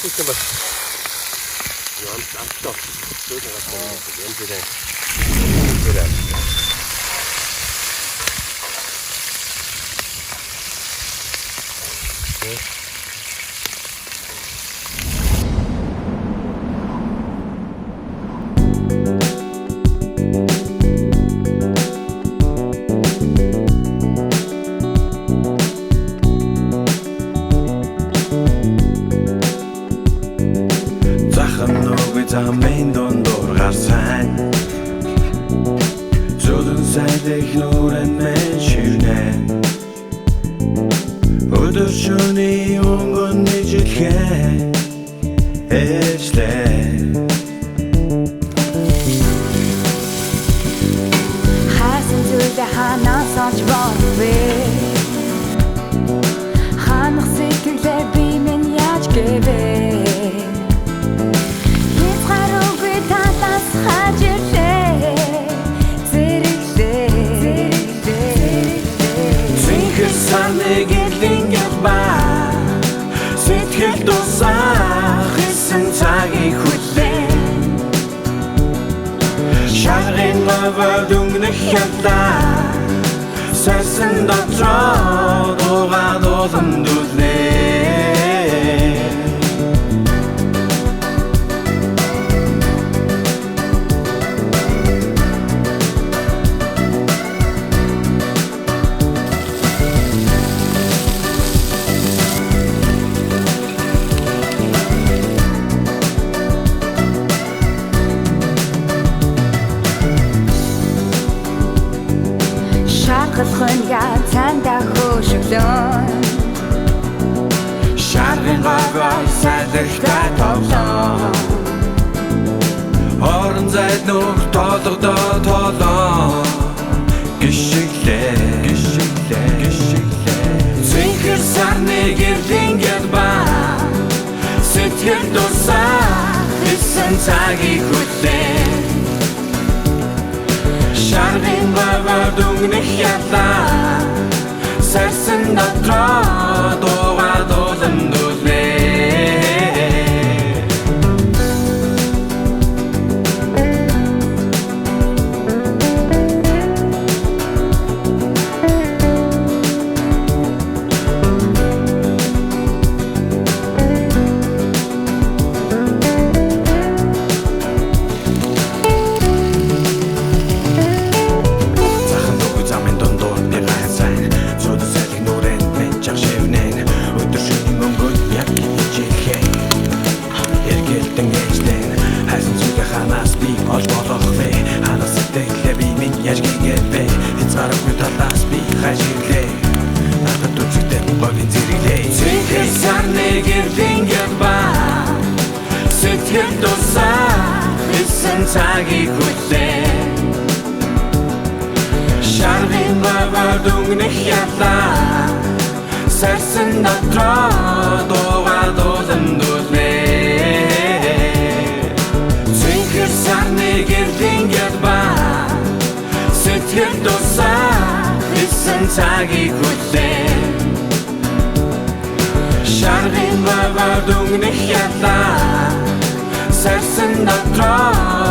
System was. Ja, am Stoff. So ist das. Entweder. Замын дундуур гарсан зүрхэн сайдах нүрэн мэн шивнэн өдөр шөнийн өнгөн нэжилхэн эшлээ хайсан зүйлдэ ханаас олж болвэ ханах сэтгэлээ би минь яаж гэвэ Сэтгэл дусах исэн цагийг хүлээн Шаргын мавар дүнгнэх ядаа Сарсан дотроо дуугаад улам дүлнээ Хönja цанда хөшөглөн Шаргын гавай сайдахтай тоглоо Орон зайд нүх тоолоо Гიშиглээ Зинхэр сарны гэрлийн гялба Сэтгэл дусах исэн цагийг хүлээн Шаргын бавар дүнгнэх ядаа Сарсан дотроо дуугаад улам дүлнээ Сэтгэл дусах исэн цагийг хүлээн Шаргын бавар дүнгнэх ядаа Сарсан дотроо дуугаад улам дүлнээ Зинхэр сарны гэрлийн гялба Сэтгэл дусах исэн цагийг хүлээн Шаргын бавар дүнгнэх ядаа Сарсан дотроо